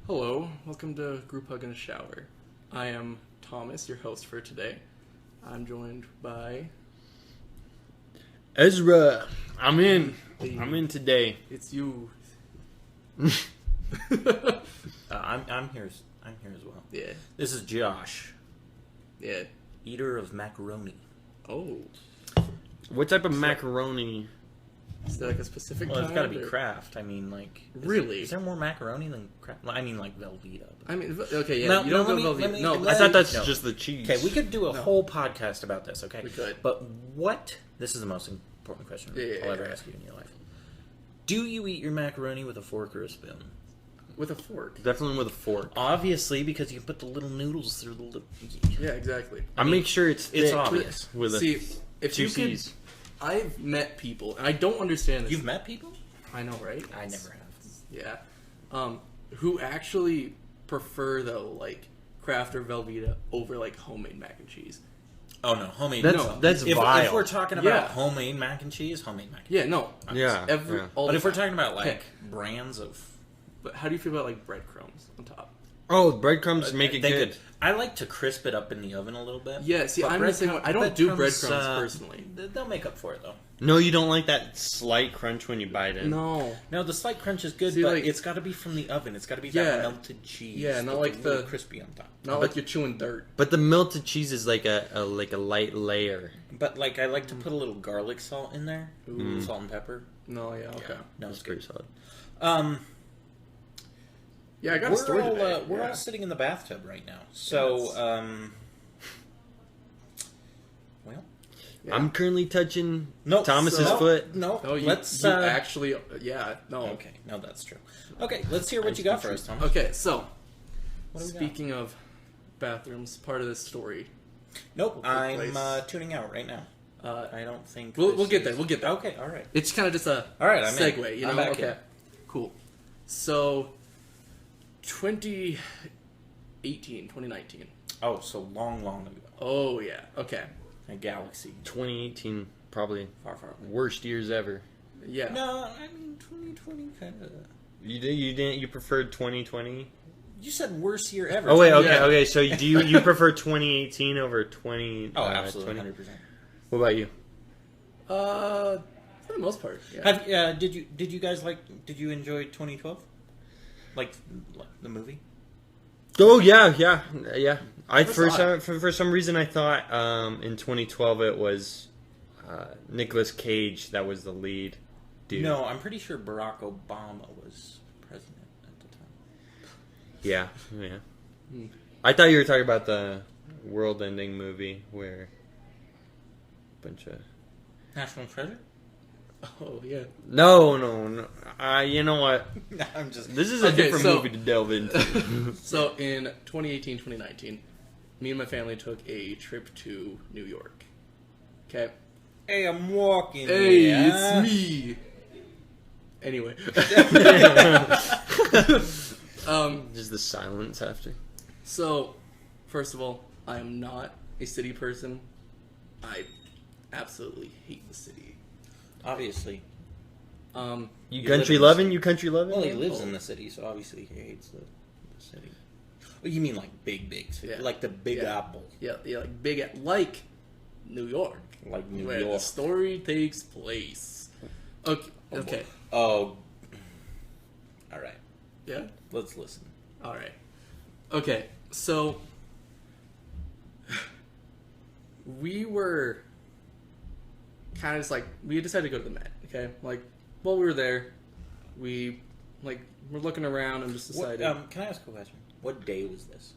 Hello, welcome to Group Hug in a Shower. I am Thomas, your host for today. I'm joined by... Ezra. I'm in today. It's you. I'm here as well. Yeah. This is Josh, Yeah. eater of macaroni. Oh. What type of macaroni? Is there like a specific Well, it's kind, got to be or- Kraft. I mean, like, Really? Is there more macaroni than Kraft? I mean, like Velveeta. I mean, okay, yeah, No, you don't no, go let Velveeta. me- No, let I thought that's No. just the cheese. Okay, we could do a No. whole podcast about this. Okay, We could. But what? This is the most important question Yeah. I'll ever ask you in your life. Do you eat your macaroni with a fork or a spoon? with a fork. Definitely with a fork. Obviously, because you can put the little noodles through the little... Yeah, exactly. I make sure it's It's thick obvious. with See, a if two you could... C's. I've met people, and I don't understand this. You've met people? I know, right? I never have. Yeah. Who actually prefer, though, like, Kraft or Velveeta over, like, homemade mac and cheese. Oh no, homemade. That's if vile. we're talking about Yeah. homemade mac and cheese, homemade mac and cheese. Yeah, no. Yeah. All But the if we're time. talking about like Okay. brands of, But how do you feel about, like, breadcrumbs on top? Oh, breadcrumbs make it they good. could. I like to crisp it up in the oven a little bit. Yeah, see, But I'm the same way. I don't do breadcrumbs personally. They'll make up for it though. No, you don't like that slight crunch when you bite it. No. No, the slight crunch is good, See, but like- it's got to be from the oven. It's got to be Yeah. that melted cheese. Yeah, not with like a little the- crispy on top. Not like you're chewing dirt. But the melted cheese is like a light layer. But like I like to put a little garlic salt in there, Ooh. salt and pepper. No, yeah, okay. No, That's it's pretty good. solid. Yeah, I got a story today. We're Yeah. all sitting in the bathtub right now. So, Yes. well, Yeah. I'm currently touching no, Thomas's so- foot. No, No, you, let's you uh, actually... Yeah, no. Okay, no, that's true. Okay, let's hear what you got for us, Tom. Okay, so, What do we got? speaking of bathrooms, part of this story... Nope, Will take I'm place. tuning out right now. Uh, I don't think we'll this get there, is- we'll get there. Okay, all right. It's kind of just a All right, I'm in. segue, you know? I'm back okay, in. cool. So, 2019. Oh, so long ago. Oh, yeah, okay. A galaxy. 2018, probably Far away. worst years ever. Yeah. No, I mean 2020 kind of. You preferred 2020? You said worst year ever. Oh wait, okay, Yeah. okay. So do you prefer 2018 over 20? Oh, absolutely, 20? 100%. What about you? For the most part, yeah. Did you guys did you enjoy 2012? Like the movie? Oh yeah. I Never saw for some reason I thought in 2012 it was Nicolas Cage that was the lead dude. No, I'm pretty sure Barack Obama was president at the time. Yeah. Hmm. I thought you were talking about the world-ending movie where a bunch of National Treasure? Oh, yeah. no. You know what? I'm just. This is a Okay, different so- movie to delve into. So, in 2018, 2019, me and my family took a trip to New York. Okay? Hey, I'm walking. Hey, here. it's me. Anyway, Just the silence after. so first of all, I am not a city person. I absolutely hate the city. Obviously. You You country live in loving? You country loving? Well, he lives in the city, so obviously he hates the city. Well, you mean like big city, Yeah. like the Big Yeah. Apple, Yeah, like big, like New York, like New where the York. story takes place. Okay, Oh, okay, boy. Oh, all right. yeah, Let's listen. all right, okay. So we were kind of just like we decided to go to the Met. Okay, like while we were there, we we're looking around and just What, decided. can I ask a question? What day was this?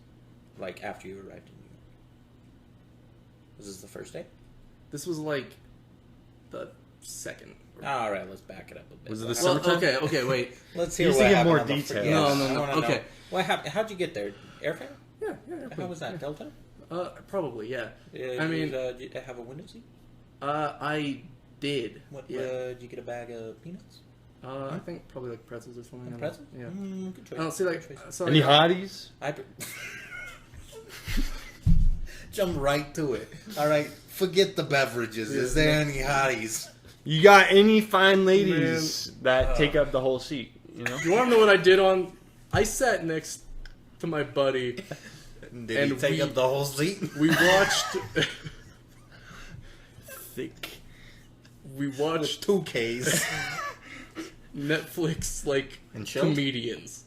Like after you arrived in New York? Was this the first day? This was like the second. All right, let's back it up a bit. Was it What the Well, happened? summertime? okay, wait. Let's You hear used what to give happened more on the detail. fir- No, Yes, no, I no, wanna know. okay. What happened? How'd you get there? Airfare? Yeah. How was that? Delta? Probably, yeah. I mean- did you have a window seat? I did. What? Yeah. Did you get a bag of peanuts? I think probably like pretzels or something. I don't know. Pretzels? Yeah. Good choice. I don't see like. Good choice. So, Any like, hotties? Jump right to it. All right, forget the beverages. Is there any hotties? You got any fine ladies that take up the whole seat? You know. You want to know what I did on I sat next to my buddy. Did And he take we- up the whole seat? We watched. Thick. We watched 2Ks. Netflix like And chilled? comedians.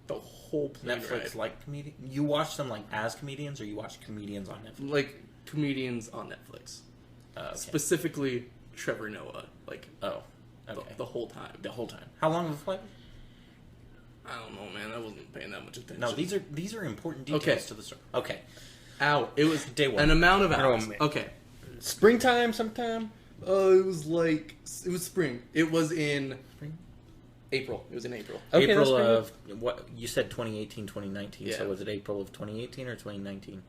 The whole plane Netflix ride. like comedian. You watch them like as comedians, or you watch comedians on Netflix? Like comedians on Netflix. Okay. Specifically Trevor Noah. Like Oh, okay. the whole time. The whole time. How long was the flight? I don't know, man. I wasn't paying that much attention. No, these are important details Okay. to the story. Okay. Ow. It was Day one. an amount of Oh, hours. man. Okay. Springtime sometime? It was like it was spring. It was in Spring? April. It was in April. Okay, that's April pretty of what you said 2018, 2019. Yeah. So was it April of 2018 or 2019?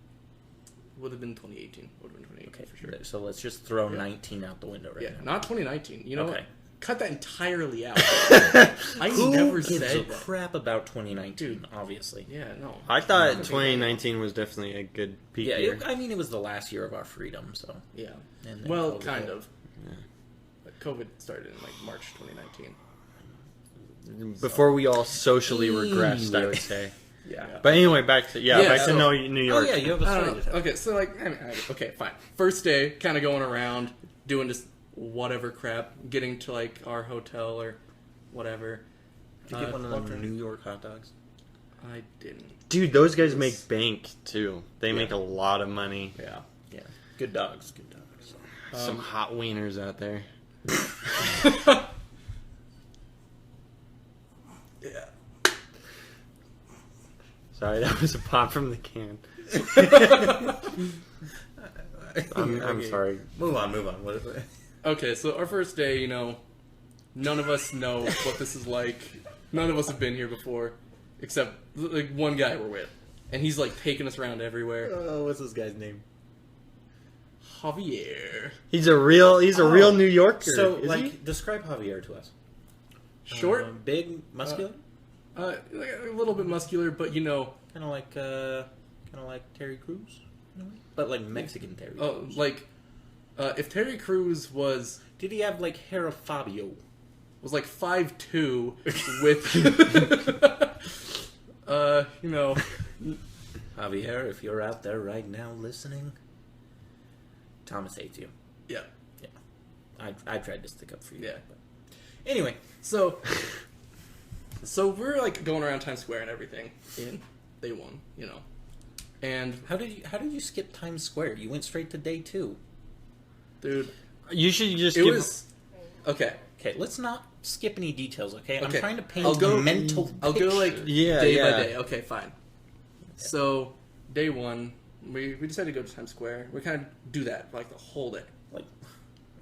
Would have been 2018. Would have been 2018 Okay, for sure. So let's just throw Yeah. 19 out the window right Yeah, now. not 2019. You know what? Okay. Cut that entirely out. I Who never gives said a that. crap about 2019? Obviously. Yeah, no. I thought Not a big 2019 was definitely a good peak Yeah, year. I mean it was the last year of our freedom, so. Yeah. And then Well, COVID kind hit. of. But COVID started in like March 2019. Before we all socially Anyway. regressed, I would say. Yeah. But anyway, back to back so- to New Oh York. yeah, you have a I story don't to know. tell. Okay, so like, okay, fine. First day, kind of going around, doing just whatever crap, getting to like our hotel or whatever. Did you get one of walked them around. New York hot dogs? I didn't. Dude, those guys make bank too. They Yeah. make a lot of money. Yeah. Yeah. Good dogs. Good dogs. Some hot wieners out there. Yeah. Sorry, that was a pop from the can. I'm Okay. sorry. Move on. What is it? Okay, so our first day, you know, none of us know what this is like. None of us have been here before, except like one guy we're with, and he's like taking us around everywhere. Oh, what's this guy's name? Javier, He's a real New Yorker. So, is like, he? describe Javier to us. short, Big, muscular, like a little bit muscular, but you know, kind of like Terry Crews, but like Mexican Terry. Crews. like if Terry Crews was Did he have like hair of Fabio? like 5'2" with, you know, Javier, if you're out there right now listening, Thomas hates you. yeah. I tried to stick up for you. Yeah. But. Anyway, So we're like going around Times Square and everything in day one, you know, and how did you skip Times Square? You went straight to day 2. dude, You should just it give. was okay. Okay, let's not skip any details. Okay, I'm Okay. trying to paint I'll go- a mental. I'll go like picture. Yeah, day by yeah. day. Okay, fine. So day one, we decided to go to Times Square. We kind of do that like the whole day. Like,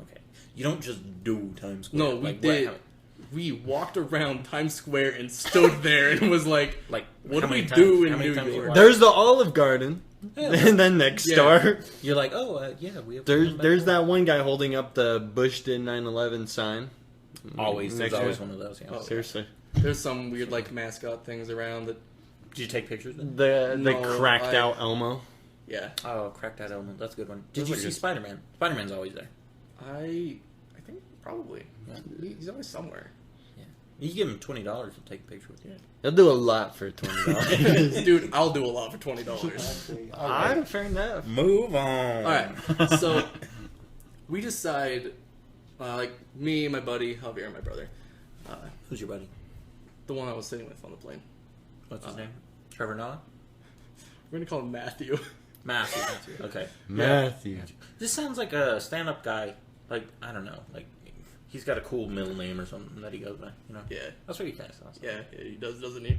okay, you don't just do Times Square. No, we like, did. What, We walked around Times Square and stood there and was like, like, what how do we many do times- in how many New times you York? walked? There's the Olive Garden, Yeah. and then next Yeah. door, You're like, yeah, we have. there's that one guy holding up the Bush did 9/11 sign. Always, there's Next always year. one of those. Yeah. Oh. Seriously, there's some weird like mascot things around that. Did you take pictures? With it? the No, cracked out Elmo. Yeah, Oh, cracked out element. That's a good one. Did Those you are see good. Spider-Man? Spider-Man's always there. I think probably. Yeah. He's always somewhere. You give him $20 to take a picture with you. He'll do a lot for $20. Dude, I'll do a lot for $20. I'm fair enough. Move on. All right, so we decide, like me, my buddy Javier, and my brother, Who's your buddy? the one I was sitting with on the plane. What's his name? Trevor Noah? We're gonna call him Matthew. Matthew. Okay. Matthew. This sounds like a stand-up guy. Like, I don't know. Like, he's got a cool middle name or something that he goes by. You know? Yeah, That's what he kind of sounds like. yeah, he does, doesn't he?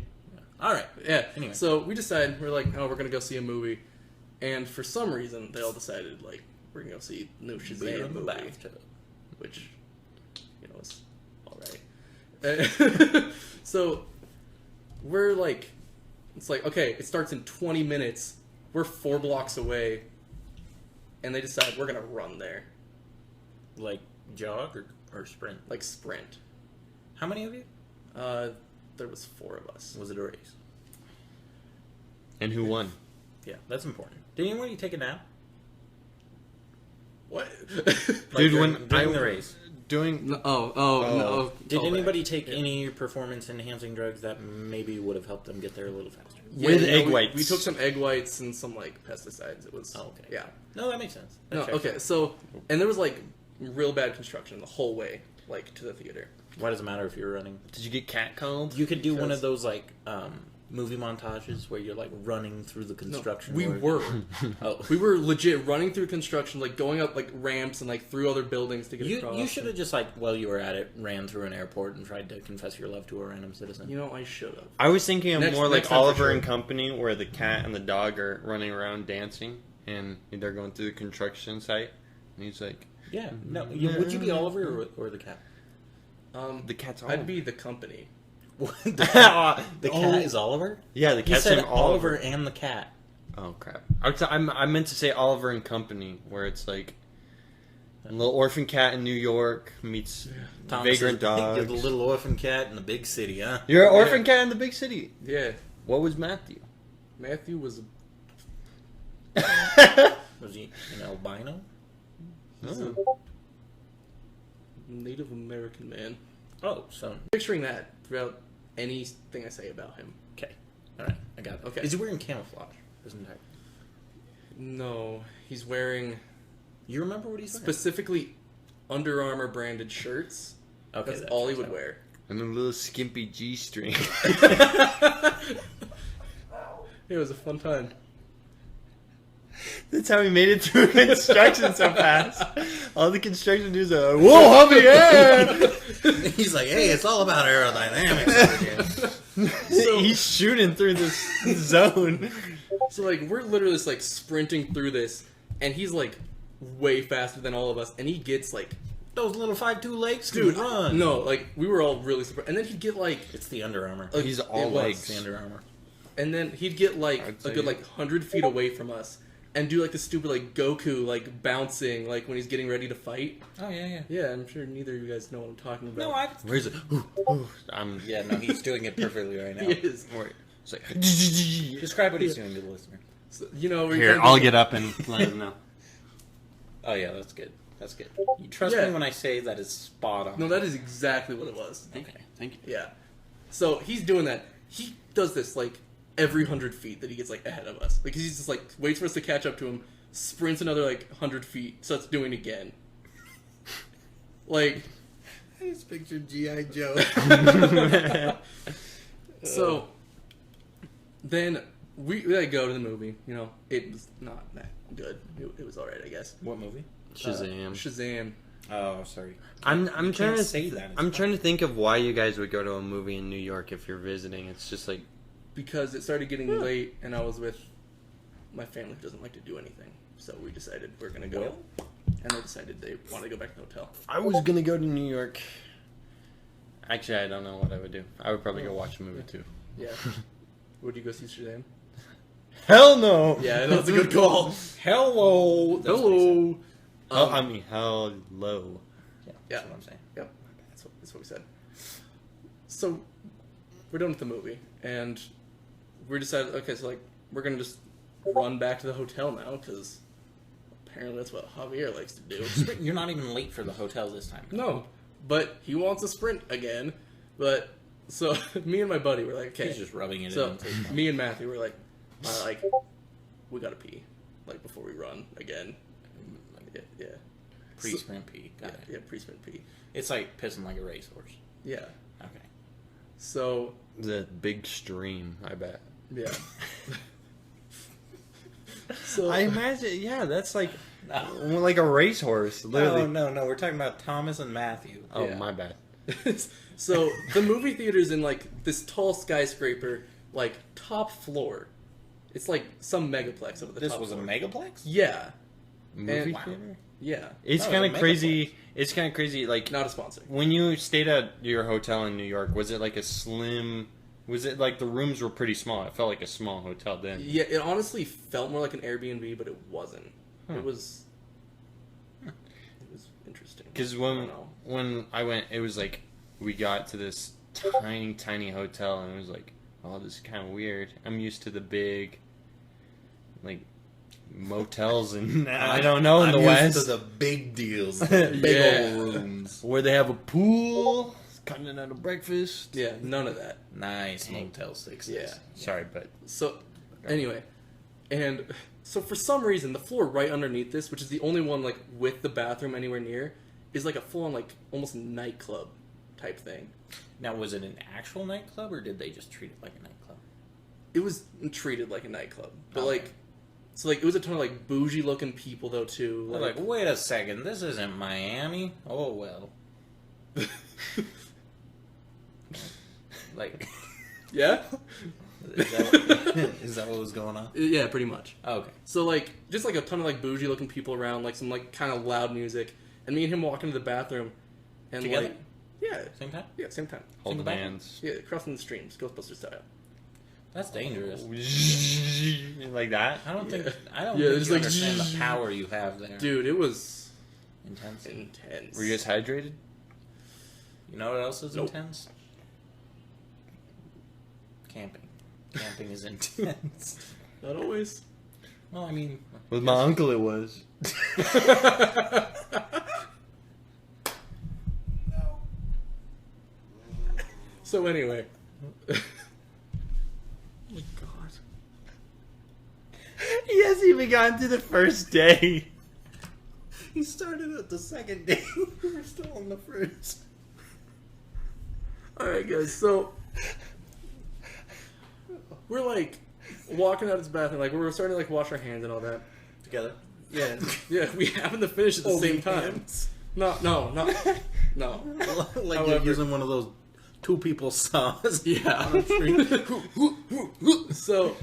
All right. Yeah. Anyway. So we decided we're like, oh, we're gonna go see a movie, and for some reason they all decided like we're gonna go see the new Beer Shazam in the movie, bathtub. which you know is all right. So we're like, it's like okay, it starts in 20 minutes. We're 4 blocks away, and they decide we're gonna run there, Like, jog or sprint? like sprint. How many of you? There was 4 of us. Was it a race? And who won? Yeah, that's important. Did anyone of you take a nap? What? Like Dude, during when the I- race. doing. No, Oh. no. Did callback. anybody take any performance enhancing drugs that maybe would have helped them get there a little faster? With you know, egg whites. We took some egg whites and some like pesticides. It was. Oh, okay. Yeah. No, that makes sense. That No. checks Okay. out. So, and there was like real bad construction the whole way, like to the theater. Why does it matter if you're running? Did you get catcalled? You could do one Because- of those like movie montages where you're like running through the No, construction. we work. were. Oh. We were legit running through construction, like going up like ramps and like through other buildings to get across. You should have just like while you were at it ran through an airport and tried to confess your love to a random citizen. You know, I should have. I was thinking of Next- more next like time for Oliver sure. and Company, where the cat and the dog are running around dancing, and they're going through the construction site, and he's like, Yeah. No. Would you be Oliver or the cat? "The cat's Oliver." I'd be the company. The cat is Oliver. Yeah, the He cat's said named Oliver and the cat. Oh crap! I meant to say Oliver and Company, where it's like a little orphan cat in New York meets Thomas vagrant is- dogs. You're the little orphan cat in the big city, huh? You're an Yeah. orphan cat in the big city. Yeah, What was Matthew? Matthew was Was he an albino? he's a Oh. Native American man. Oh, so Picturing that throughout anything I say about him. okay, all right, I got it. Okay. Is he wearing camouflage? Isn't that? No, he's wearing You remember what he's wearing? specifically Under Armour branded shirts. Okay, That's that all he checks would out. wear. And a little skimpy G-string. It was a fun time. That's how he made it through construction so fast. All the construction dudes are like, "Whoa, Javier!" He's like, hey, it's all about aerodynamics over here. So- He's shooting through this zone. So like we're literally just like sprinting through this, and he's like way faster than all of us, and he gets like, Those little 5'2" legs can dude, run. no, like we were all really surprised, and then he'd get like, It's the Under Armour. He's it all was. legs. It's the Under Armour. and then he'd get like I'd a say- good like 100 feet away from us, and do like the stupid like Goku like bouncing like when he's getting ready to fight. Oh yeah, yeah. Yeah, I'm sure neither of you guys know what I'm talking about. No, I. Where's it? I'm. Yeah, no, he's doing it perfectly right now. He is. Wait, it's like. Describe what he's doing to the listener. So, you know, where you Here, kinda I'll do- get up and let him know. Oh yeah, that's good. That's good. You trust Yeah. me when I say that is spot on. No, that is exactly what it was. Okay. Thank you. Yeah. So he's doing that. He does this like every 100 feet that he gets like ahead of us. Like he's just like waits for us to catch up to him, sprints another like 100 feet, starts doing it again. Like I just pictured G.I. Joe. so. Then we like go to the movie. You know, it was not that good. It was all right, I guess. What movie? Shazam. Shazam. Oh, sorry. I'm You trying can't to say that. I'm trying to think of why you guys would go to a movie in New York if you're visiting. It's just like Because it started getting late, and I was with my family who doesn't like to do anything. So we decided we're gonna go, Well. and they decided they want to go back to the hotel. I was gonna go to New York. Actually, I don't know what I would do. I would probably go watch a movie too. Yeah. Would you go see Shazam? Hell no. Yeah, that's a good call. Hello. That's what he said. Hello. Oh, I mean, hello. Yeah, Yeah. that's what I'm saying. Yep, that's what we said. So we're done with the movie, and we decided, okay, so like we're gonna just run back to the hotel now because apparently that's what Javier likes to do. You're not even late for the hotel this time. No, but he wants a sprint again. But so me and my buddy were like, okay, He's just rubbing it so in. Until me and Matthew were like, we gotta pee, like before we run again. Yeah. pre-sprint pee. Got it. Yeah, pre-sprint pee. It's like pissing like a racehorse. Yeah. Okay. So The big stream, I bet. yeah. So I imagine, yeah, that's like No. like a racehorse, literally. No. We're talking about Thomas and Matthew. Oh, Yeah. my bad. so the movie theater's in like this tall skyscraper, like top floor. It's like some megaplex over the This top was a floor. megaplex? Yeah, Movie wow. theater? yeah. It's Oh, kind it's of a crazy. megaplex. It's kind of crazy. Like Not a sponsor. when you stayed at your hotel in New York, was it like a slim? Was it like the rooms were pretty small? It felt like a small hotel then. Yeah, it honestly felt more like an Airbnb, but it wasn't. Huh. It was interesting. Because I when don't know. when I went, it was like we got to this tiny hotel, and it was like, oh, this is kind of weird. I'm used to the big, like motels and I don't know in the I'm West used to the big deals, the big Yeah. old rooms. where they have a pool, continental breakfast. Yeah, none of that. Nice Motel 6. Yeah. Sorry, but So, anyway, and so for some reason, the floor right underneath this, which is the only one like with the bathroom anywhere near, is like a full-on like almost nightclub type thing. Now, was it an actual nightclub, or did they just treat it like a nightclub? It was treated like a nightclub, but Okay. like, so like it was a ton of like bougie-looking people though too. They're like, wait a second, this isn't Miami. Oh well. Like, yeah, is that what was going on? yeah, pretty much. Okay. So like just like a ton of like bougie-looking people around, like some like kind of loud music, and me and him walk into the bathroom, and Together? like, yeah, Same time? yeah, same time, holding Single hands. yeah, crossing the streams, Ghostbusters style. That's dangerous. Like that. I don't think Yeah. I don't Yeah, think it's you like- understand the power you have there. Dude, it was Intense. intense. Were you guys hydrated? You know what else is Nope. intense? Camping. Camping is intense. Not always. Well, I mean, With my uncle, it was. So anyway. Oh my god. He hasn't even gotten to the first day. He started at the second day. We were still on the first. Alright guys, so we're like walking out of his bathroom, like we're starting to like wash our hands and all that. together. Yeah. Yeah, we happen to finish at the same time. No. Like However- you're using one of those two people saws. Yeah. On a tree. So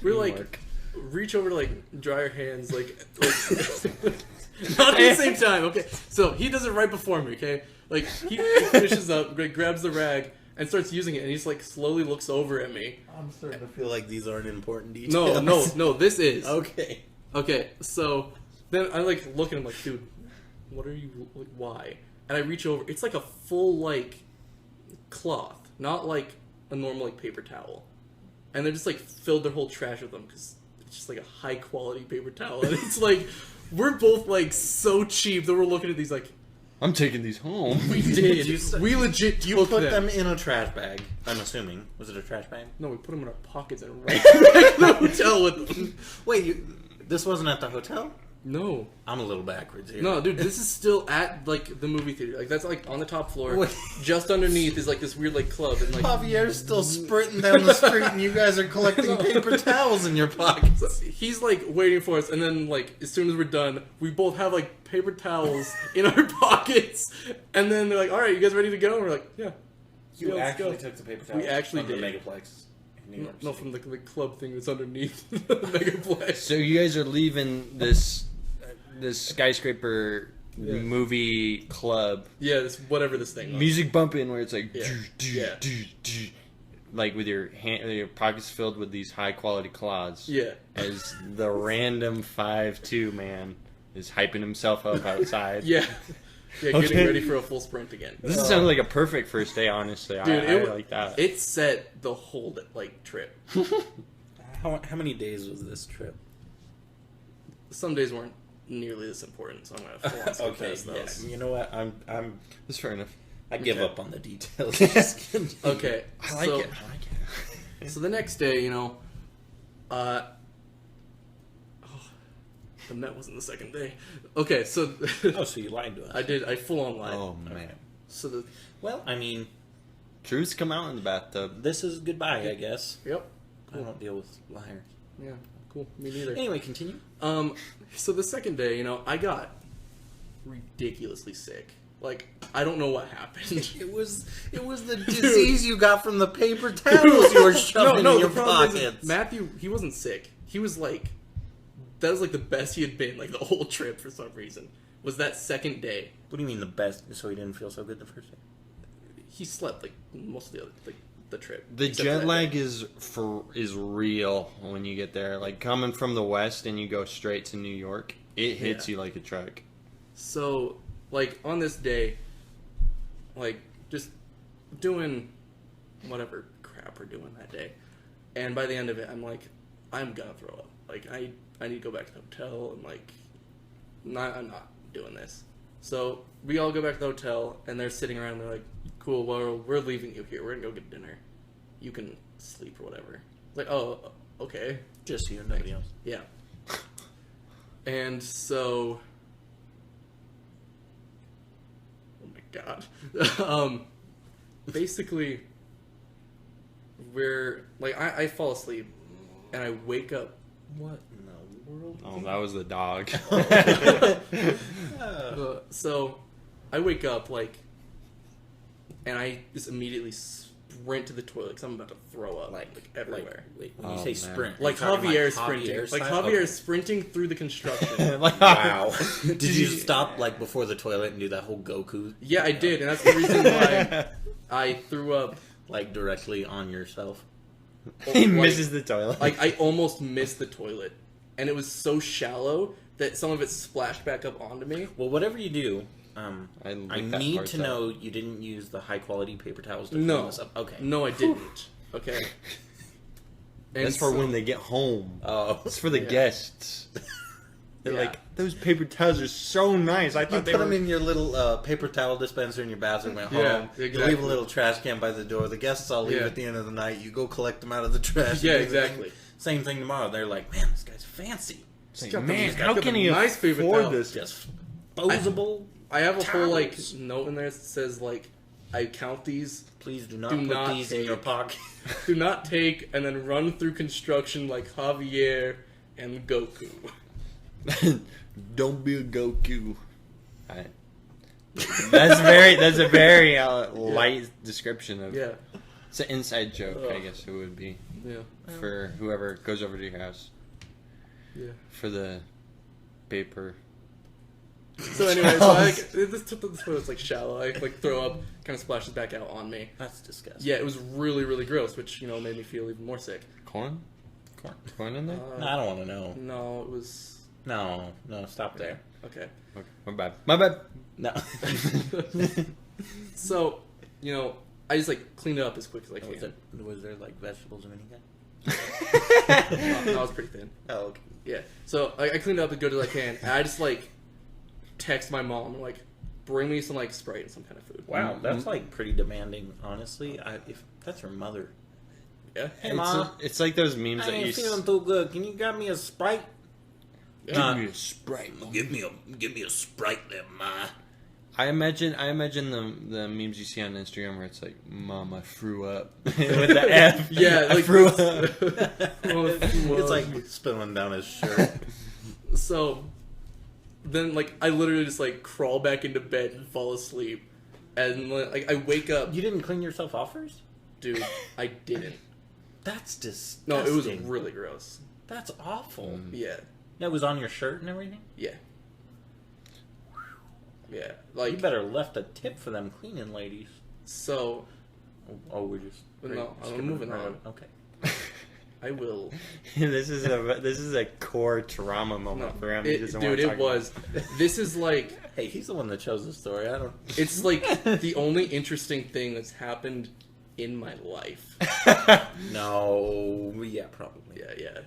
we're like Teamwork. reach over to like dry our hands like not at the same time, okay? So he does it right before me, okay? Like he finishes up, like, grabs the rag and starts using it, and he just like slowly looks over at me. I'm starting to feel like these aren't important details. No, this is. Okay. Okay, so then I like look at him like, dude, what are you? Like, why? And I reach over. It's like a full like cloth, not like a normal like paper towel. And they just like filled their whole trash with them because it's just like a high quality paper towel. And it's like we're both like so cheap that we're looking at these like I'm taking these home. we did. You s- We legit You took put them. them in a trash bag. I'm assuming. Was it a trash bag? No, we put them in our pockets and ran back to the hotel with them. Wait, this wasn't at the hotel? No. I'm a little backwards here. No, dude, this is still at like the movie theater. Like that's like on the top floor. Wait. Just underneath is like this weird like club and like Javier's still sprinting down the street, and you guys are collecting paper towels in your pockets. he's like waiting for us, and then like as soon as we're done, we both have like paper towels in our pockets, and then they're like, "All right, you guys ready to go?" And we're like, "Yeah." You Yeah, let's actually go. took the paper towels. We actually from did. the Megaplex in New York No, City. from the club thing that's underneath the Megaplex. So you guys are leaving this skyscraper Yeah. movie club, Yeah, this whatever this thing was. music bumping where it's like, Yeah. like with your your pockets filled with these high quality claws. Yeah. As the random 5'2" man is hyping himself up outside. Yeah. Yeah, getting Okay. ready for a full sprint again. This sounds like a perfect first day, honestly. Dude, I it, like that. It set the whole like trip. How many days was this trip? Some days weren't nearly this important, so I'm gonna full on skip Okay, past those. yeah. You know what? That's fair enough. I give Okay. up on the details. Just continue. Okay, I like so, it. I like it. So the next day, you know, the Met wasn't the second day. Okay, so Oh, so you lied to us. I full on lied. Oh man. So the Well, I mean, Truths come out in the bathtub. this is goodbye, I guess. yep, I don't deal with liars. yeah, cool. Me neither. Anyway, continue. So the second day, you know, I got ridiculously sick. Like I don't know what happened. It was the disease you got from the paper towels you were shoving in your the problem is pockets. Matthew, he wasn't sick. He was like, that was like the best he had been like the whole trip for some reason. Was that second day? What do you mean the best? So he didn't feel so good the first day? He slept like most of the other like the trip. The except for jet that lag day. is real when you get there. Like coming from the west and you go straight to New York, it hits Yeah. you like a truck. So like on this day, like just doing whatever crap we're doing that day, and by the end of it, I'm like, I'm gonna throw up. Like, I need to go back to the hotel, and, like, I'm not doing this. So, we all go back to the hotel, and they're sitting around, they're like, cool, well, we're leaving you here. We're gonna go get dinner. You can sleep or whatever. It's like, oh, okay. Just you, nobody else. Yeah. And so... Oh my god. Basically, we're... Like, I fall asleep, and I wake up. What in the world? Oh, that was the dog. So, I wake up, like... And I just immediately sprint to the toilet because I'm about to throw up, like everywhere. Wait, when you Oh, say man. sprint, Like you're talking Javier like sprinting. Javier Like style? Javier Okay. is sprinting through the construction. Like, Wow. Did you stop like before the toilet and do that whole Goku? Yeah, I did, and that's the reason why I threw up. Like directly on yourself? he Like- misses the toilet. Like, I almost missed the toilet, and it was so shallow that some of it splashed back up onto me. Well, whatever you do, I I like that need part to though. know you didn't use the high quality paper towels to clean No. this up. Okay. No, I didn't. Okay. And That's for so- when they get home. Oh. It's for the Yeah. guests. They're Yeah. like, those paper towels are so nice. I You thought put them in your little paper towel dispenser in your bathroom at Yeah, home. exactly. You leave a little trash can by the door. The guests all leave Yeah. at the end of the night. You go collect them out of the trash. Yeah, and do the exactly. Same thing tomorrow. They're like, man, this guy's fancy. Like, got the- man, he's how got can the he nice paper afford towel. this? Just disposable. I have a whole, like, Towels. note in there that says, like, I count these. Please do not Do put not these in your take- pocket. Do not take and then run through construction like Javier and Goku. Don't be a Goku. Alright. That's a very light description of. Yeah. It's an inside joke, I Ugh. guess it would be Yeah. for whoever goes over to your house Yeah. for the paper. So anyway, so I, like, this toilet's like shallow. I like throw up, kind of splashes back out on me. That's disgusting. Yeah, it was really, really gross, which made me feel even more sick. Corn? Corn in there? No, I don't want to know. No, it was No, stop there. okay. Okay, my bad. My bad. No. So, I just like cleaned it up as quick as I can. Was there like vegetables of any kind? No, I was pretty thin. Oh, okay. Yeah. So I cleaned it up as good as I can, and I just like text my mom and like bring me some like Sprite and some kind of food. Wow, that's like pretty demanding, honestly. If that's her mother. Yeah. Hey, Mom. It's like those memes I that you ain't feeling too good. Can you grab me a Sprite? give me a Sprite. Give me a Sprite there, Ma. I imagine the memes you see on Instagram where it's like, "Mom, I threw up" with the F. Yeah, I like threw this- up. It's like spilling down his shirt. So then like I literally just like crawl back into bed and fall asleep, and like I wake up. You didn't clean yourself off first? Dude, I didn't. That's disgusting. No, it was really gross. That's awful. Yeah. That was on your shirt and everything? Yeah. Yeah. You Like better left a tip for them cleaning ladies. so. Oh, we're just... No, I'm skipping moving right on. Okay. I will. this is a core trauma moment for him. He doesn't want to Dude, talk it was. This is like. Hey, he's the one that chose the story. I don't... It's like the only interesting thing that's happened in my life. about No... Yeah, probably. Yeah.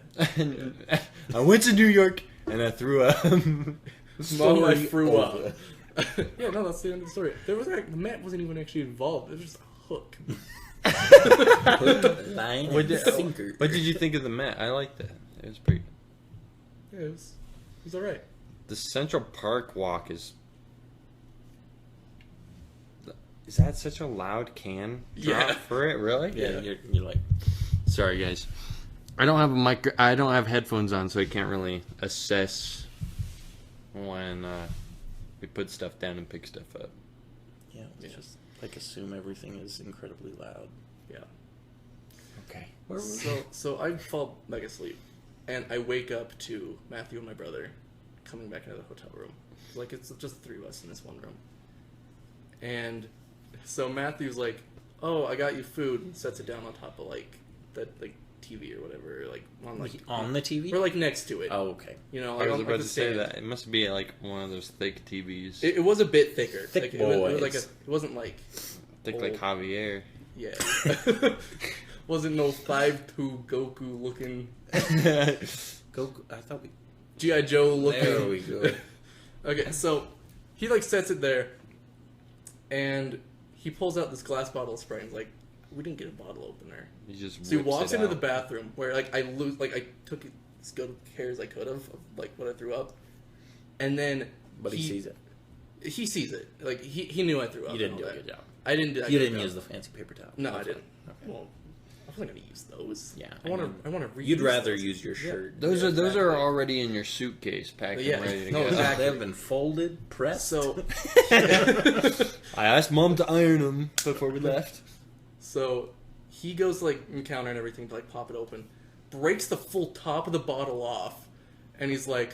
I went to New York and I threw up. Mom, I Story threw over. up. Yeah, no, that's the end of the story. There was the mat wasn't even actually involved. It was just a hook. Line What and did, sinker. what did you think of the Met? I liked that. It was pretty. Yeah, it was all right. The Central Park walk is. Is that such a loud can drop Yeah. for it? Really? Yeah, you're like... Sorry, guys. I don't have a micro. I don't have headphones on, so I can't really assess when we put stuff down and pick stuff up. Yeah, it's just like assume everything is incredibly loud. Yeah. Okay. So I fall back asleep, and I wake up to Matthew and my brother coming back into the hotel room. Like it's just the three of us in this one room. And so Matthew's like, "Oh, I got you food," and sets it down on top of like the TV or whatever, like on like On the TV? or like next to it. Oh, okay. Like, I was on, about like, to the say stand. that it must be like one of those thick TVs, It was a bit thicker. Thick It was like boys. it wasn't like thick like old. Javier. Yeah. wasn't no 5'2" Goku looking, Goku. I thought we. G.I. Joe looking. There we go. Okay, so he like sets it there, and he pulls out this glass bottle of Sprite. And he's like, "We didn't get a bottle opener." He just So he whips walks it into the out. bathroom where like I took as good care as I could of like what I threw up, and then But he sees it. He sees it. Like he knew I threw up. You didn't and do all a that. good job. I didn't. You didn't use the fancy paper towel. No, I Okay. didn't. Okay. Well, I wasn't gonna use those. Yeah, I want to. I want to. You'd rather use your shirt. Those Yeah, are those are exactly. already in your suitcase, packed Yeah. and ready to No, go. exactly. They have been folded, pressed. So, I asked Mom to iron them before we left. so he goes like in the counter and everything to like pop it open, breaks the full top of the bottle off, and he's like,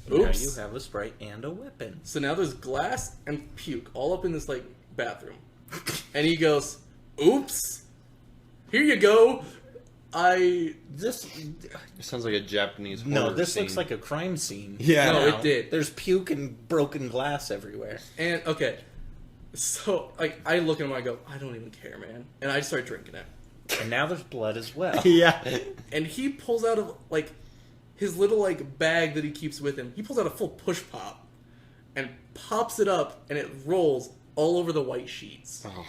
Now "Oops." you have a Sprite and a weapon. So now there's glass and puke all up in this like bathroom, and he goes, "Oops, here you go." This It sounds like a Japanese no, horror this scene. looks like a crime scene. Yeah. No, Now, it did. There's puke and broken glass everywhere. And okay, so like I look at him, I go, "I don't even care, man," and I start drinking it. And now there's blood as well. Yeah. And he pulls out of like his little like bag that he keeps with him. He pulls out a full push pop and pops it up, and it rolls all over the white sheets. Oh,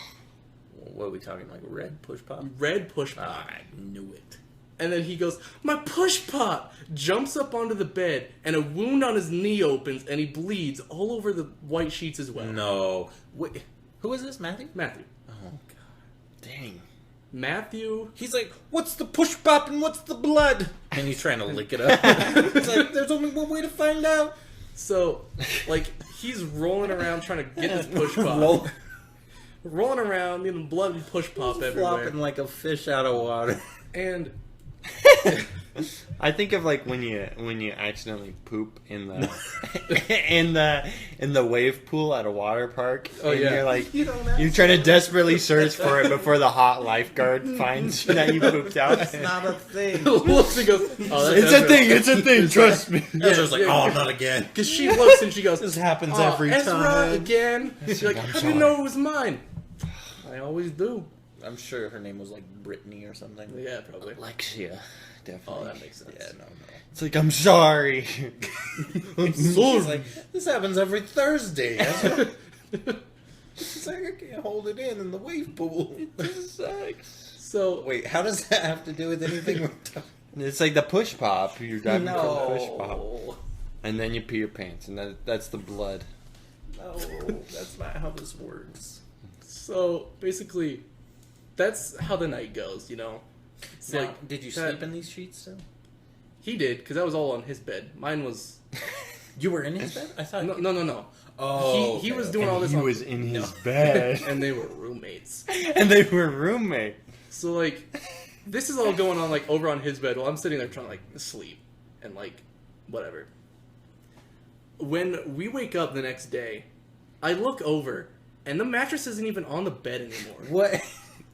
What are we talking, like red push pop? Red push pop. I knew it. And then he goes, "My push pop!" Jumps up onto the bed, and a wound on his knee opens, and he bleeds all over the white sheets as well. No. Wait, who is this, Matthew? Matthew. Oh, God. dang. Matthew. He's like, what's the push pop and what's the blood? And he's trying to lick it up. It's like, there's only one way to find out. So, like, he's rolling around trying to get this push pop. Roll- Rolling around, getting blood and push pop He's everywhere. flopping like a fish out of water. And I think of like when you accidentally poop in the in the wave pool at a water park. Oh, and yeah. You're like You don't have you're trying to desperately search for it before the hot lifeguard finds that you pooped out. That's not a thing. looks and goes, "Oh, It's a thing. It's a thing. Trust me. Ezra's like, yeah. oh, not again. Because she looks and she goes, This happens "Oh, every Ezra time. again." She's like, I'm "How do sorry. you know it was mine?" I always do. I'm sure her name was like Brittany or something. Yeah, probably. Alexia, definitely. Oh, that makes sense. Yeah, no. It's like I'm sorry. He's like, this happens every Thursday. Ezra. It's like, I can't hold it in the wave pool. So Wait, how does that have to do with anything we're talking It's like the push pop. You're diving from the push pop, No. and then you pee your pants, and that's the blood. No, that's not how this works. So basically, that's how the night goes. You know, it's Now, like did you that- sleep in these sheets still? He did because that was all on his bed. Mine was You were in his bed? I thought. no. Oh, he okay, was okay. doing all this. He on, was in his bed, and they were roommates. and they were roommates. So like, this is all going on like over on his bed while I'm sitting there trying to like sleep and like whatever. When we wake up the next day, I look over and the mattress isn't even on the bed anymore. What?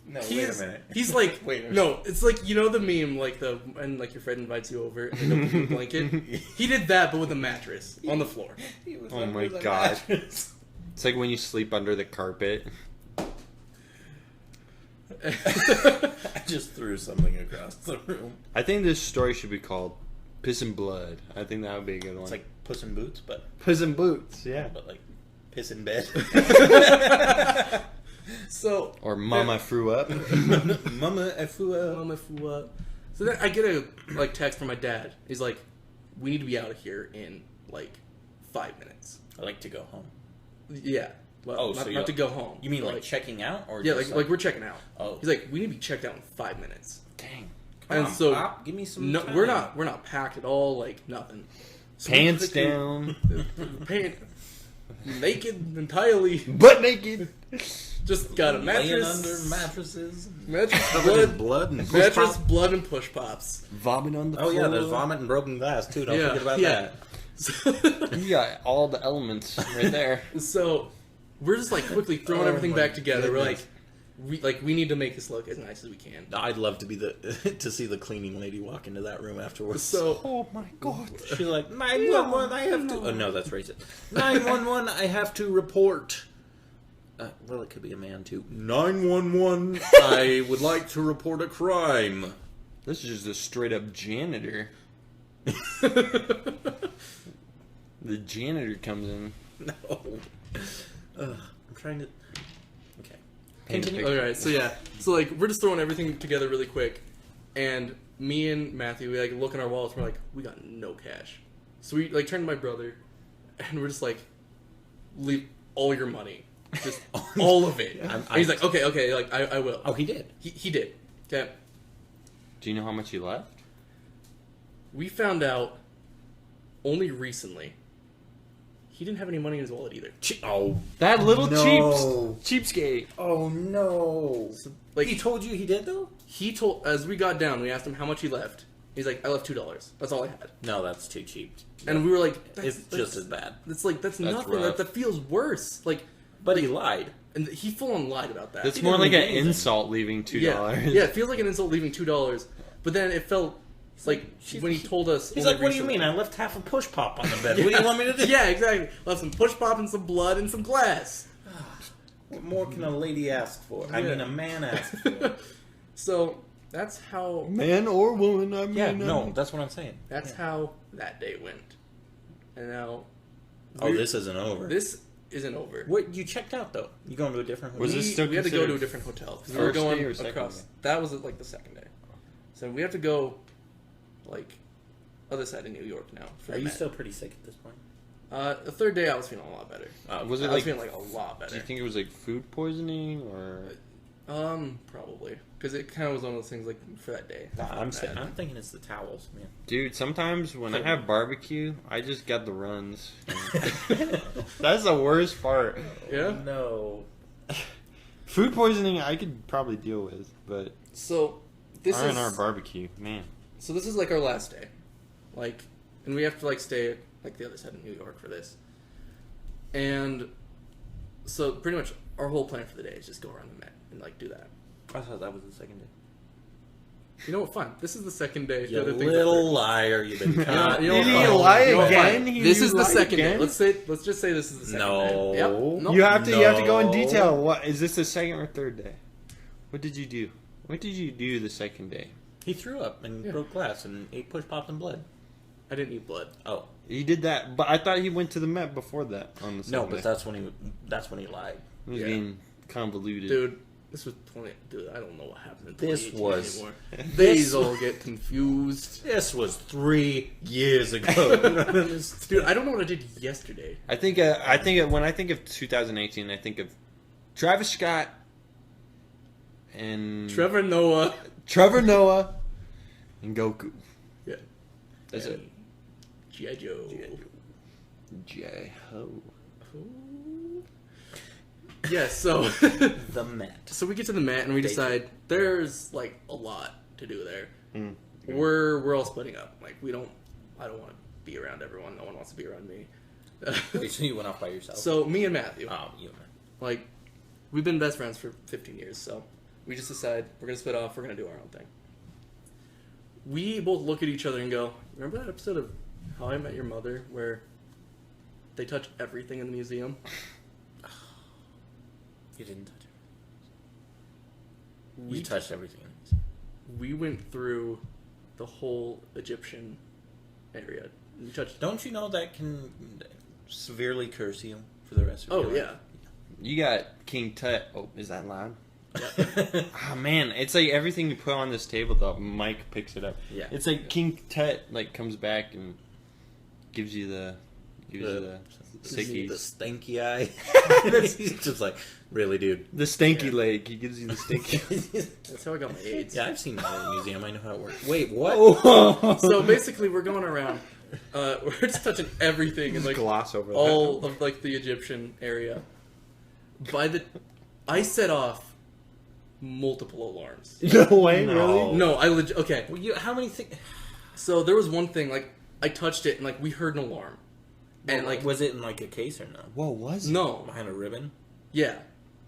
No, wait a He's, minute. he's like, Wait a minute. no, it's like, you know the meme, like and like your friend invites you over and they don't give you a blanket? He did that, but with a mattress on the floor. He was Oh under my the God. mattress. It's like when you sleep under the carpet. I just threw something across the room. I think this story should be called "Piss and Blood." I think that would be a good one. It's like Puss in Boots, but Piss and Boots, yeah. like piss in bed. So, Or Mama threw up. Mama Efua. So then I get a like text from my dad. He's like, "We need to be out of here in like 5 minutes." I like to go home. Yeah. Well, Oh, so not, you're- not to go home. You mean but, like checking out, or Yeah, just like we're checking out. Oh. He's like, "We need to be checked out in 5 minutes." Dang. Come and on, so Pop, give me some. No, time. we're not packed at all. Like nothing. So we Pants quickly- down, Pant, naked entirely. butt naked. Just got a laying mattress. under mattresses. Mattress, Covered in blood, blood and push mattress, pop. blood, and push pops. Vomit on the Oh floor. yeah, there's vomit and broken glass too. Don't Yeah, forget about yeah. that. You got all the elements right there. So we're just like quickly throwing Oh everything my back together. goodness. We're like, we need to make this look as nice as we can. I'd love to be to see the cleaning lady walk into that room afterwards. So Oh my god. she's like, 911, I have to. Oh no, that's racist. 911, I have to report Well, it could be a man too. 911. I would like to report a crime. This is just a straight up janitor. The janitor comes in. No. I'm trying to. Okay. Paint a Continue. picture. Alright, so yeah. So, like, we're just throwing everything together really quick. And me and Matthew, we, like, look in our wallets and we're like, we got no cash. So we, like, turn to my brother and we're just like, leave all your money. Just all of it. And he's like, okay, like, I will. Oh, he did. He did. Okay. Do you know how much he left? We found out only recently he didn't have any money in his wallet either. Oh. That little No. cheapskate. Oh no. Like, He told you he did though? he told, as we got down, we asked him how much he left. He's like, I left $2. That's all I had. No, that's too cheap. And we were like, It's just as bad. That's like, that's That's nothing. rough. That feels worse. Like, But he lied. and he full on lied about that. That's He more didn't like leave an anything. insult leaving $2. Yeah, it feels like an insult leaving $2. But then it felt like when he told us. He's only like, what do you recently- mean? I left half a push pop on the bed. What do you want me to do? Yeah, exactly. Left some push pop and some blood and some glass. What more can a lady ask for? I Yeah. mean, a man ask for. So that's how. Man or woman, I mean. Yeah, no, that's what I'm saying. That's how that day went. And now. Oh, this isn't over. This isn't over. What, you checked out though? You going to a different Was hotel? this still we had to go to a considered different hotel because we were first going day or second across. day? That was like the second day, so we have to go, like, other side of New York now. For Are the you Met. still pretty sick at this point? The third day, I was feeling a lot better. Was it I was like? feeling like a lot Do better. you think it was like food poisoning or? Probably because it kind of was one of those things like for that day. Nah, I'm Bad. thinking it's the towels, man. Dude, sometimes when I have barbecue, I just got the runs. That's the worst part. Yeah. No. Food poisoning, I could probably deal with, but So this is our barbecue, man. so this is like our last day, like, and we have to like stay at like the other side of New York for this, and so pretty much our whole plan for the day is just go around the Met and like do that. I thought that was the second day. You know what? Fine. This is the second day. You The other things are little third. liar, you've been You know, caught. you know Did what, he fine. lie You know what, fine. again? He This is the lied second day. again? Let's just say this is the second No. day. Yep. Nope. You have to go in No. detail. What is this the second or third day? What did you do? What did you do the second day? He threw up and Yeah. broke glass and ate push pops and blood. I didn't eat blood. Oh He did that, but I thought he went to the Met before that on the no, second but day. that's when he lied. It was Yeah. being convoluted. Dude, this was 20. Dude, I don't know what happened in This 2018 was- anymore. this- These all get confused. This was 3 years ago. Dude, I don't know what I did yesterday. I think when I think of 2018, I think of Travis Scott and Trevor Noah. Trevor Noah and Goku. Yeah. That's it. G.I. Joe. J Ho. Yeah, so The Met. so we get to the Met and we They decide there's like a lot to do there. Mm. We're all splitting up. Like I don't want to be around everyone. No one wants to be around me. Wait, so you went off by yourself? So me and Matthew, Oh, you. like, we've been best friends for 15 years. So we just decide we're gonna split off. We're gonna do our own thing. We both look at each other and go, "Remember that episode of How I Met Your Mother where they touch everything in the museum?" You didn't touch it. We You touched everything. we went through the whole Egyptian area. We touched. Don't you know that can severely curse you for the rest of your Oh life? yeah. You got King Tut. Oh, is that loud? Yeah. Ah man, it's like everything you put on this table. The mic picks it up. Yeah. It's like King Tut like comes back and gives you the sickies. The stinky eye. He's just like, really, dude. The stinky leg. He gives you the stinky. That's how I got my AIDS. Yeah, I've seen that in a museum. I know how it works. Wait, what? Oh. So basically, we're going around. We're just touching everything and like gloss over all of like the Egyptian area. I set off multiple alarms. that. No way, No. really? No, I legit. Okay, Well, how many things? so there was one thing like I touched it and like we heard an alarm, and like was it in like a case or no? Whoa, was it? no, Behind a ribbon? yeah, It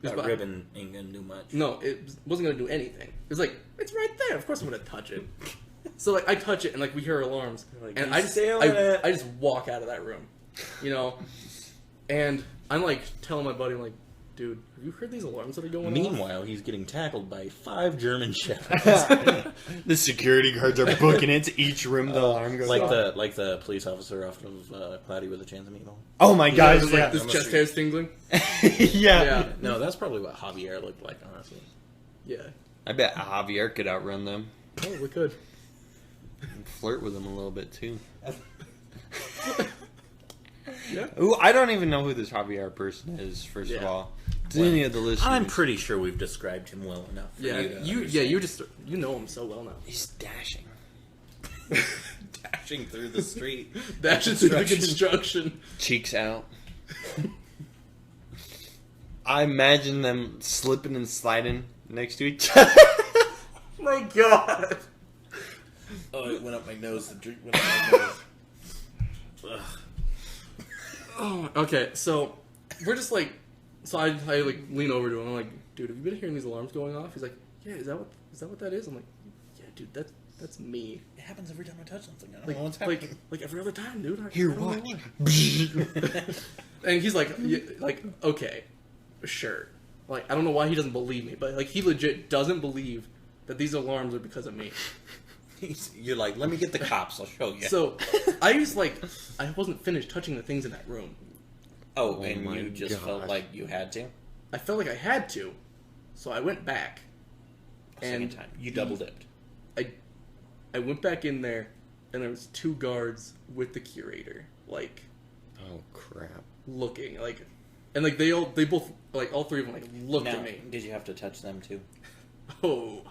was That behind- ribbon ain't gonna do much. No, it wasn't gonna do anything. It was like it's right there. Of course I'm gonna touch it. So like I touch it and like we hear alarms, Like, and you I just stay on it. I just walk out of that room, you know, and I'm like telling my buddy like, dude, have you heard these alarms that are going off? Meanwhile, he's getting tackled by 5 German shepherds. The security guards are booking it to each room. The alarm goes like off. the police officer off of Cloudy with a Chance of Meatball. Oh my Yeah, god! just Yeah, like this chest hair's tingling. yeah. Yeah. No, that's probably what Javier looked like, honestly. Yeah. I bet Javier could outrun them. Oh, we could. Flirt with them a little bit too. Yeah. Ooh, I don't even know who this Javier person is. First of Yeah. all, to any of the listeners, I'm pretty sure we've described him well enough. For Yeah. you, to You understand. just you know him so well now. he's dashing. dashing through the street. That's just the construction. Cheeks out. I imagine them slipping and sliding next to each other. My God. Oh, it went up my nose. The drink went up my nose. Ugh. Oh, okay. So we're just like, so I like lean over to him. I'm like, dude, have you been hearing these alarms going off? He's like, yeah. Is that what that is? I'm like, yeah, dude. That's me. It happens every time I touch something. I don't Like know what's happening. like every other time, dude. Here, I don't know watch. why. And he's like, okay, sure. Like, I don't know why he doesn't believe me, but like he legit doesn't believe that these alarms are because of me. You're like, let me get the cops. I'll show you. So I wasn't finished touching the things in that room. oh, Oh and my you just felt gosh. like you had to? I felt like I had to, so I went back. Second time. You double dipped. I went back in there, and there was 2 guards with the curator, like Oh crap! looking, like, and like they both like all 3 of them like looked Now, at me. did you have to touch them too? Oh,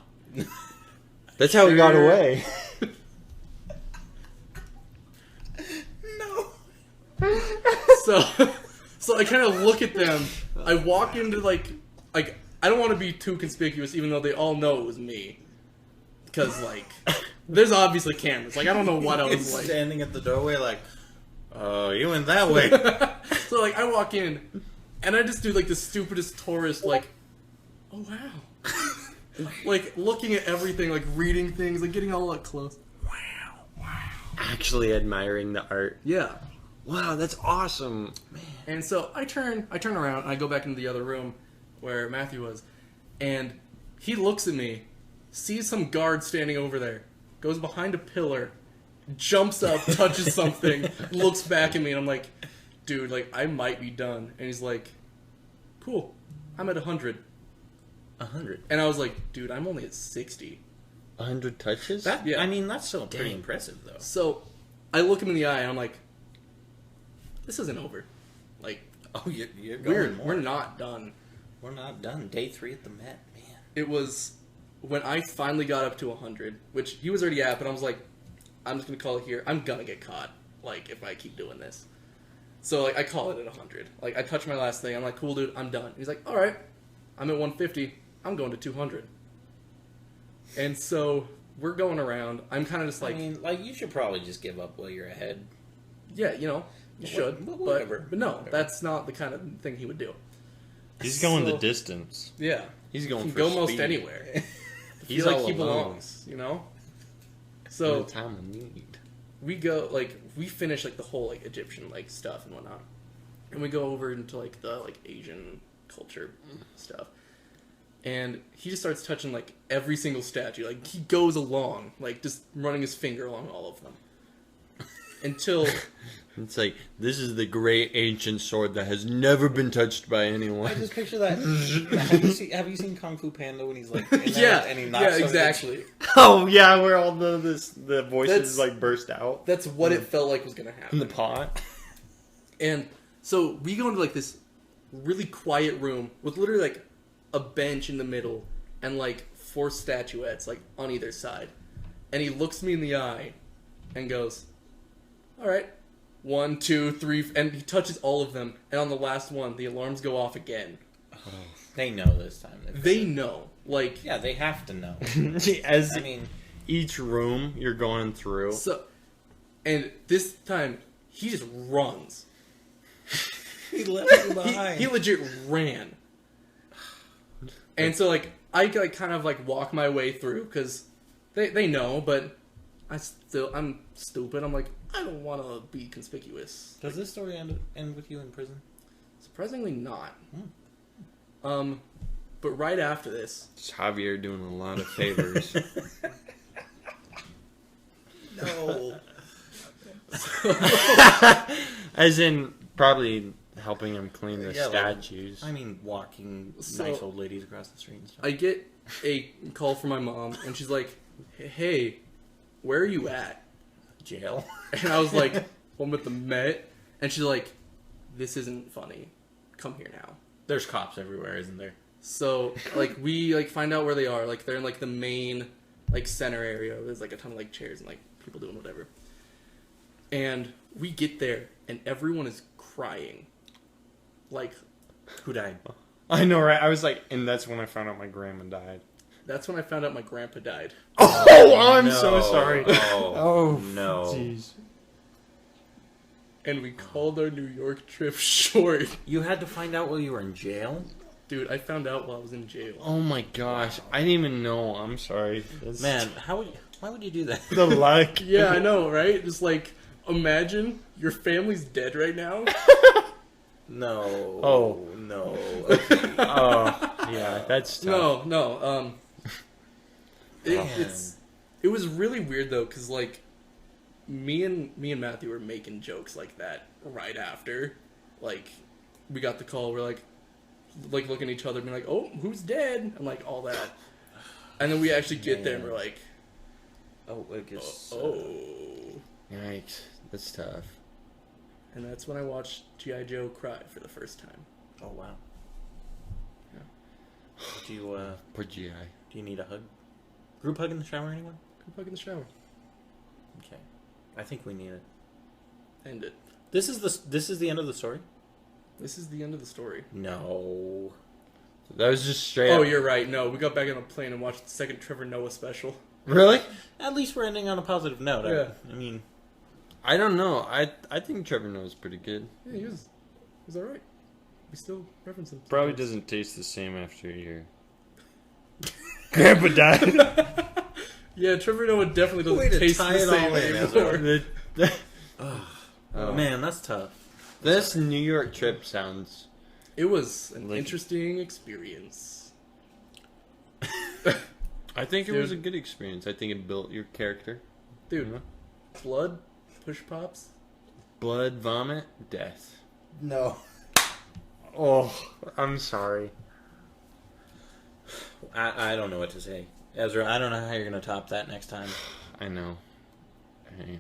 That's how he got Sure. away. No. so I kind of look at them. I walk into like I don't want to be too conspicuous, even though they all know it was me, because like there's obviously cameras. Like I don't know what I was like. Standing at the doorway like, oh, you went that way. So like I walk in, and I just do like the stupidest tourist like, oh wow, like looking at everything, like reading things, like getting all like close. Actually admiring the art. Yeah. Wow, that's awesome. And so I turn around and I go back into the other room where Matthew was, and he looks at me, sees some guard standing over there, goes behind a pillar, jumps up, touches something, looks back at me, and I'm like, dude, like I might be done. And he's like, cool, I'm at 100. 100. And I was like, dude, I'm only at 60. 100 touches? That, Yeah. I mean, that's still pretty Dang. impressive, though. So I look him in the eye and I'm like, this isn't over. Like Oh, you're going we're more. not done. We're not done. Day 3 at the Met, man. It was when I finally got up to 100, which he was already at, but I was like, I'm just gonna call it here. I'm gonna get caught, like, if I keep doing this. So, like, I call it at 100. Like, I touch my last thing. I'm like, cool, dude, I'm done. He's like, all right, I'm at 150. I'm going to 200. And so we're going around. I'm kind of just like, I mean, like, you should probably just give up while you're ahead. yeah, you know, you should, But whatever. but no, Whatever. that's not the kind of thing he would do. He's going So- the distance. Yeah, He's he going can for go speed. most anywhere. I He's feel like all he alone. belongs, you know. No So time of need. we go like we finish like the whole like Egyptian like stuff and whatnot, and we go over into like the like Asian culture stuff, and he just starts touching like every single statue. Like he goes along like just running his finger along all of them until It's like, this is the great ancient sword that has never been touched by I anyone. just picture that. have you seen Kung Fu Panda when he's like, in there yeah, and he knocks yeah, over the- exactly. Oh, yeah, where all the voices, That's- burst out That's what it felt like was gonna in happen. the pot. And so we go into like this really quiet room with literally like a bench in the middle and like 4 statuettes like on either side. And he looks me in the eye and goes, all right, 1, 2, 3, and he touches all of them. And on the last one, the alarms go off again. They know this time. They know, like, Yeah, they have to know. As I mean, each room you're going through. so, and this time he just runs. he left you behind. He legit ran. And so, like, I like kind of like walk my way through because they know, but I'm stupid. I'm like, I don't want to be conspicuous. Does this story end with you in prison? Surprisingly, not. But right after this, It's Javier doing a lot of favors. No. As in, probably helping him clean the Yeah, like, statues. I mean, walking So- nice old ladies across the street and stuff. I get a call from my mom, and she's like, "Hey, where are you at?" Jail. And I was like, "I'm at the Met," and she's like, "This isn't funny. Come here now." There's cops everywhere, isn't there? So like we like find out where they are. Like they're in like the main like center area. There's like a ton of like chairs and like people doing whatever. And we get there, and everyone is crying. Like, Who died? I know, right? I was like, and that's when I found out my grandma died. that's when I found out my grandpa died. Oh, I'm so No. sorry. Oh, Oh, no. jeez. And we called our New York trip short. You had to find out while you were in jail? Dude, I found out while I was in jail. Oh my gosh, I didn't even know. I'm sorry. That's Man, why would you do that? the luck. Yeah, I know, right? Just like, imagine your family's dead right now. No. Oh. No. Oh, yeah, that's tough. No. It was really weird though, cause like, me and Matthew were making jokes like that right after, like, we got the call. We're like looking at each other, and being like, "Oh, who's dead?" and like all that. And then we actually get there, and we're like, Oh, I guess. "Oh." Yikes, that's tough. And that's when I watched G.I. Joe cry for the first time. Oh, wow. Yeah. Do you, Poor GI. do you need a hug? Group hug in the shower, anyone? Go back in the shower. Okay. I think we need it. End it. This is the end of the story? This is the end of the story. No. That was just straight Oh, up. you're right. No, we got back on a plane and watched the second Trevor Noah special. Really? At least we're ending on a positive note. Yeah. I mean, I don't know. I think Trevor Noah's pretty good. Yeah, he was alright. We still reference him. Probably doesn't taste the same after a year. Grandpa died. Yeah, Trevor Noah definitely Way doesn't to taste tie the it same all in, anymore. Oh. man, that's tough. This New York trip sounds. It was an Like- interesting experience. I think it was a Dude. good experience. I think it built your character. Dude, You know? blood, push pops. Blood, vomit, death. No. Oh, I'm sorry. I don't know what to say. Ezra, I don't know how you're going to top that next time. I know. Hey.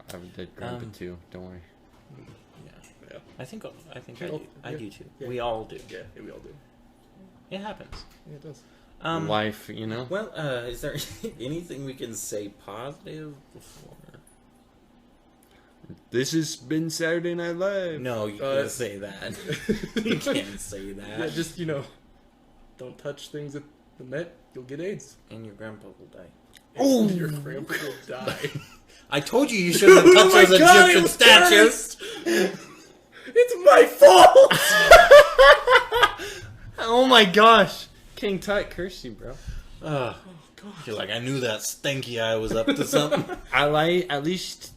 I have a dead grandpa too. Don't worry. Yeah. Yeah, I think I Yeah, do. I yeah. do too. Yeah. We all do. yeah, we all do. It happens. Yeah, it does. Life, you know. Well, is there anything we can say positive before? This has been Saturday Night Live. No, you can't say that. You can't say that. Yeah, just, don't touch things at the Met. You'll get AIDS. And your grandpa will die. Oh. Your grandpa will die. I told you you shouldn't have touched those Egyptian statues. It's my fault! Oh my gosh. King Tut cursed you, bro. Ugh. Oh, God. You're like, I knew that stinky eye was up to something. I like. At least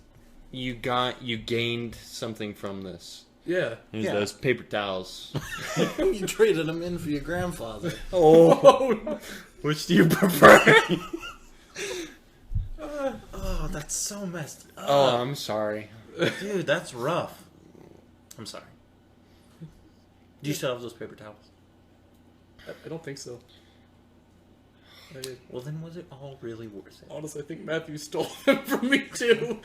you gained something from this. Yeah. It was Yeah. those paper towels. You traded them in for your grandfather. Oh, Oh, no. which do you prefer? Oh, that's so messed up. Oh, I'm sorry. Dude, that's rough. I'm sorry. Do you still have those paper towels? I don't think so. Well, then was it all really worth it? Honestly, I think Matthew stole them from me, too.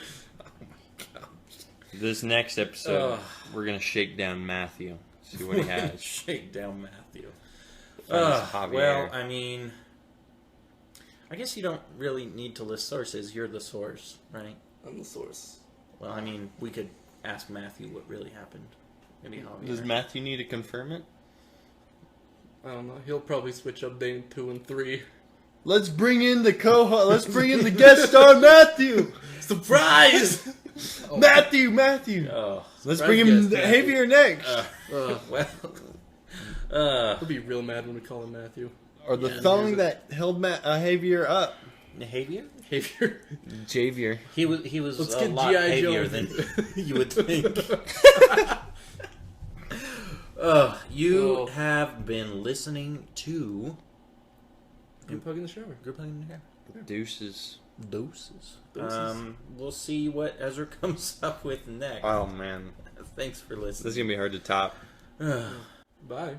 This next episode, Ugh. we're gonna shake down Matthew. See what he has. Shake down Matthew. Finds Javier. Well, I mean, I guess you don't really need to list sources. You're the source, right? I'm the source. Well, I mean, we could ask Matthew what really happened. Maybe Javier. Does Matthew need to confirm it? I don't know. He'll probably switch up day 2 and 3. Let's bring in the Let's bring in the guest star, Matthew. Surprise! Matthew. Oh, Let's Surprise bring him guest, Javier next. well. He'll be real mad when we call him Matthew. or the yeah, thong that held Javier up. Javier? Javier. Javier. He was Let's a get lot G.I. Joe. heavier than you would think. You Oh. have been listening to Group hug in the shower. Group Hug in the Shower. Deuces. Doses. Doses. We'll see what Ezra comes up with next. Oh man, Thanks for this is listening. gonna be hard to top. Bye.